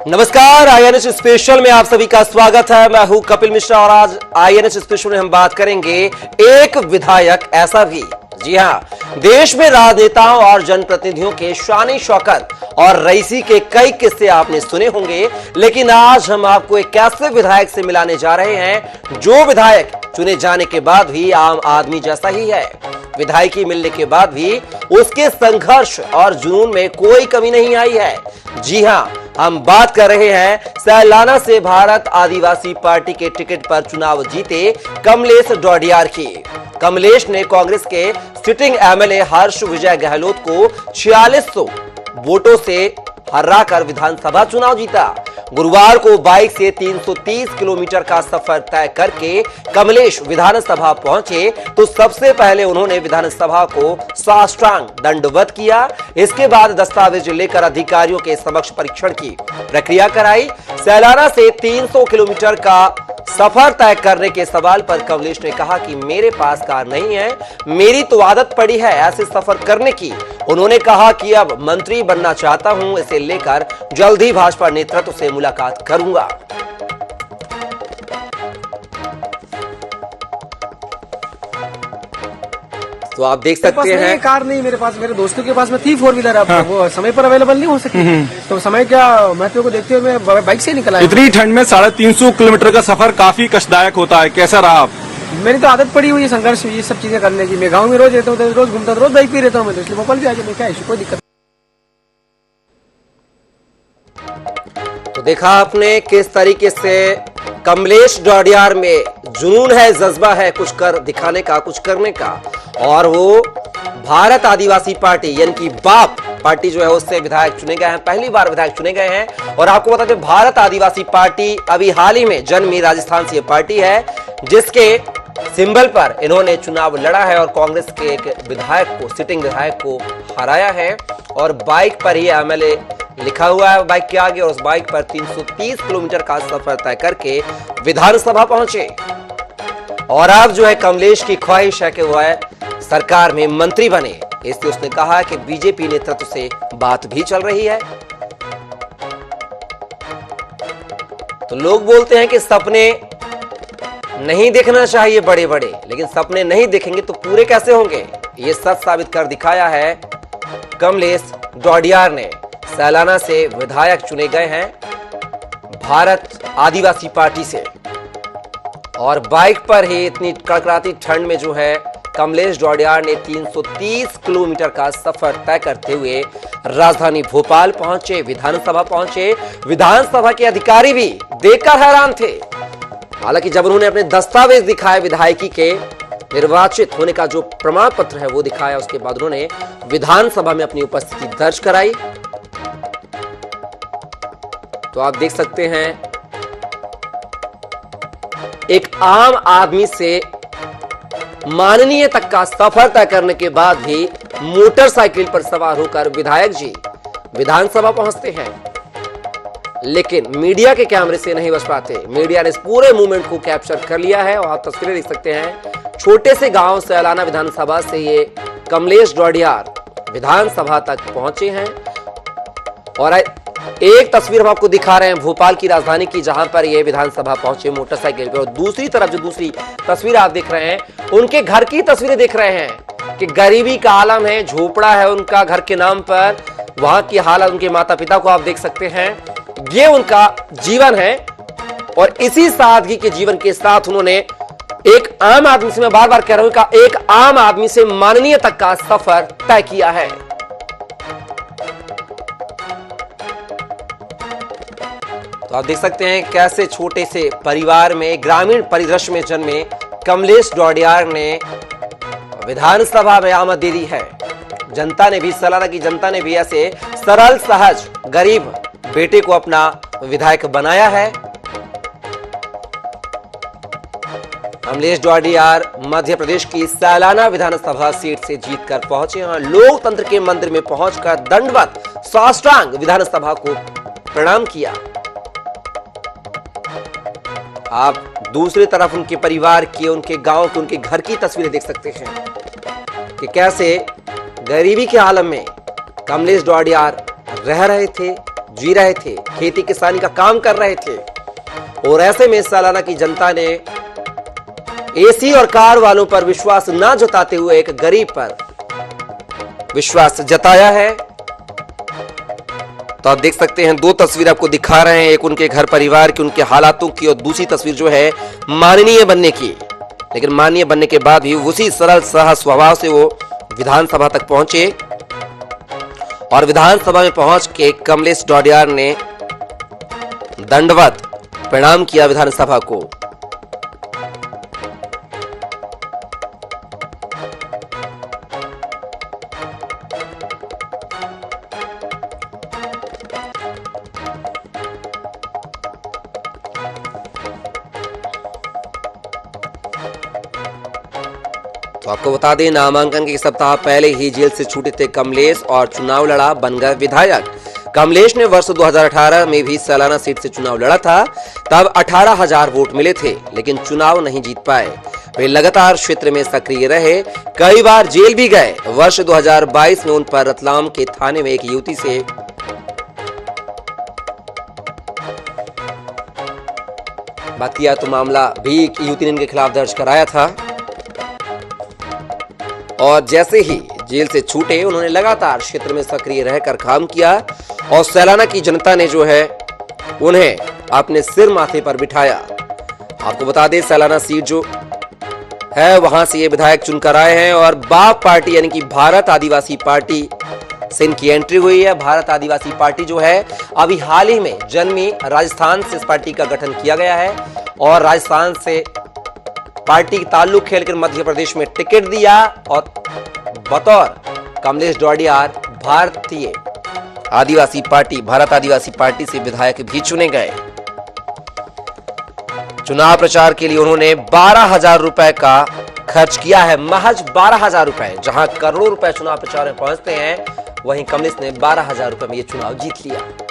नमस्कार, INH special में आप सभी का स्वागत है। मैं हूं कपिल मिश्रा और आज आईएनएच स्पेशल में हम बात करेंगे एक विधायक ऐसा भी, जी हां, देश में राजनेताओं और जनप्रतिनिधियों के शानी शौकत और रईसी के कई किस्से आपने सुने होंगे, लेकिन आज हम आपको एक ऐसे विधायक से मिलाने जा रहे हैं जो विधायक चुने जाने के बाद भी आम आदमी जैसा ही है। विधायकी मिलने के बाद भी उसके संघर्ष और जुनून में कोई कमी नहीं आई है। जी हां, हम बात कर रहे हैं सैलाना से भारत आदिवासी पार्टी के टिकट पर चुनाव जीते कमलेश डोडियार की। कमलेश ने कांग्रेस के सिटिंग एमएलए हर्ष विजय गहलोत को 4600 वोटों से हराकर विधानसभा चुनाव जीता। गुरुवार को बाइक से 330 किलोमीटर का सफर तय करके कमलेश विधानसभा पहुंचे तो सबसे पहले उन्होंने विधानसभा को साष्टांग दंडवत किया। इसके बाद दस्तावेज लेकर अधिकारियों के समक्ष परीक्षण की प्रक्रिया कराई। सैलाना से 300 किलोमीटर का सफर तय करने के सवाल पर कमलेश ने कहा कि मेरे पास कार नहीं है, मेरी तो आदत पड़ी है ऐसे सफर करने की। उन्होंने कहा कि अब मंत्री बनना चाहता हूं, इसे लेकर जल्द ही भाजपा नेतृत्व से मुलाकात करूंगा। तो आप देख सकते हैं, कार नहीं मेरे पास, मेरे दोस्तों के पास में थी 4 व्हीलर। अब वो समय पर अवेलेबल नहीं हो सकी, तो समय क्या महत्व को देखते हुए मैं बाइक से निकला। इतनी ठंड में 350 किलोमीटर का सफर काफी कष्टदायक होता है, कैसा रहा आप? मेरी तो आदत पड़ी हुई है संघर्ष ये सब चीजें करने की। मैं गाँव में रोज रहता हूँ, रोज घूमता हूँ, रोज बाइक पे रहता हूँ मैं, तो इसलिए भोपाल भी आके क्या इशू, कोई दिक्कत। तो देखा आपने किस तरीके से कमलेश डोडियार में जुनून है, जज्बा है कुछ कर दिखाने का, कुछ करने का। और वो भारत आदिवासी पार्टी यानी कि बाप पार्टी जो है उससे विधायक चुने गए हैं, पहली बार विधायक चुने गए हैं। और आपको बता दें, भारत आदिवासी पार्टी अभी हाल ही में जन्मी राजस्थान से पार्टी है जिसके सिंबल पर इन्होंने चुनाव लड़ा है और कांग्रेस के एक विधायक को, सिटिंग विधायक को हराया है। और बाइक पर ही एमएलए लिखा हुआ है बाइक के आगे, और उस बाइक पर 330 किलोमीटर का सफर तय करके विधानसभा पहुंचे। और अब जो है कमलेश की ख्वाहिश है कि वह सरकार में मंत्री बने, इसलिए उसने कहा कि बीजेपी नेतृत्व से बात भी चल रही है। तो लोग बोलते हैं कि सपने नहीं देखना चाहिए बड़े बड़े, लेकिन सपने नहीं देखेंगे तो पूरे कैसे होंगे, ये सच साबित कर दिखाया है कमलेश डोडियार ने। सैलाना से विधायक चुने गए हैं भारत आदिवासी पार्टी से, और बाइक पर ही इतनी कड़कड़ाती ठंड में जो है कमलेश डोडियार ने 330 किलोमीटर का सफर तय करते हुए राजधानी भोपाल पहुंचे, विधानसभा पहुंचे। विधानसभा के अधिकारी भी देखकर हैरान थे। हालांकि जब उन्होंने अपने दस्तावेज दिखाए, विधायकी के निर्वाचित होने का जो प्रमाण पत्र है वो दिखाया, उसके बाद उन्होंने विधानसभा में अपनी उपस्थिति दर्ज कराई। तो आप देख सकते हैं, एक आम आदमी से माननीय तक का सफर तय करने के बाद भी मोटरसाइकिल पर सवार होकर विधायक जी विधानसभा पहुंचते हैं, लेकिन मीडिया के कैमरे से नहीं बच पाते। मीडिया ने इस पूरे मूवमेंट को कैप्चर कर लिया है और आप तस्वीरें देख सकते हैं। छोटे से गांव सैलाना विधानसभा से ये कमलेश डोडियार विधानसभा तक पहुंचे हैं। और एक तस्वीर हम आपको दिखा रहे हैं भोपाल की राजधानी की, जहां पर ये विधानसभा पहुंचे मोटरसाइकिल पे। और दूसरी तरफ जो दूसरी तस्वीर आप देख रहे हैं, उनके घर की तस्वीरें देख रहे हैं कि गरीबी का आलम है, झोपड़ा है उनका घर के नाम पर। वहां की हालत, उनके माता पिता को आप देख सकते हैं। ये उनका जीवन है और इसी सादगी के जीवन के साथ उन्होंने एक आम आदमी से, मैं बार बार कह रहा हूं, का एक आम आदमी से माननीय तक का सफर तय किया है। तो आप देख सकते हैं कैसे छोटे से परिवार में, ग्रामीण परिदृश्य में जन्मे कमलेश डोडियार ने विधानसभा में आमद दे दी है। जनता ने भी, सैलाना की जनता ने भी ऐसे सरल सहज गरीब बेटे को अपना विधायक बनाया है। कमलेश डोडियार मध्य प्रदेश की सैलाना विधानसभा सीट से जीतकर पहुंचे हैं। लोकतंत्र के मंदिर में पहुंचकर दंडवत साष्टांग विधानसभा को प्रणाम किया। आप दूसरी तरफ उनके परिवार की, उनके गांव की, उनके घर की तस्वीरें देख सकते हैं कि कैसे गरीबी के आलम में कमलेश डोडियार रह रहे थे, जी रहे थे, खेती किसानी का काम कर रहे थे। और ऐसे में सलाना की जनता ने एसी और कार वालों पर विश्वास न जताते हुए एक गरीब पर विश्वास जताया है। तो आप देख सकते हैं, दो तस्वीर आपको दिखा रहे हैं, एक उनके घर परिवार की, उनके हालातों की, और दूसरी तस्वीर जो है माननीय बनने की। लेकिन माननीय बनने के बाद भी उसी सरल सहज स्वभाव से वो विधानसभा तक पहुंचे और विधानसभा में पहुंच के कमलेश डोडियार ने दंडवत प्रणाम किया विधानसभा को। तो आपको बता दें, नामांकन के एक सप्ताह पहले ही जेल से छूटे थे कमलेश और चुनाव लड़ा, बन गए विधायक। कमलेश ने वर्ष 2018 में भी सलाना सीट से चुनाव लड़ा था, तब 18,000 वोट मिले थे, लेकिन चुनाव नहीं जीत पाए। वे लगातार क्षेत्र में सक्रिय रहे, कई बार जेल भी गए। वर्ष 2022 में उन पर रतलाम के थाने में एक युवती से बात किया तो मामला भी एक युवती ने इनके खिलाफ दर्ज कराया था। और जैसे ही जेल से छूटे, उन्होंने लगातार क्षेत्र में सक्रिय रहकर काम किया और सैलाना की जनता ने जो है उन्हें अपने सिर माथे पर बिठाया। आपको बता दें, सैलाना सीट जो है वहां से ये विधायक चुनकर आए हैं और बाप पार्टी यानी कि भारत आदिवासी पार्टी से इनकी एंट्री हुई है। भारत आदिवासी पार्टी जो है अभी हाल ही में जन्मी, राजस्थान से इस पार्टी का गठन किया गया है और राजस्थान से पार्टी की ताल्लुक है, लेकिन मध्य प्रदेश में टिकट दिया और बतौर कमलेश डोडियार भारतीय आदिवासी पार्टी, भारत आदिवासी पार्टी से विधायक भी चुने गए। चुनाव प्रचार के लिए उन्होंने 12,000 रुपए का खर्च किया है, महज 12,000 रुपए। जहां करोड़ों रुपए चुनाव प्रचार में पहुंचते हैं, वहीं कमलेश ने 12,000 रुपए में यह चुनाव जीत लिया।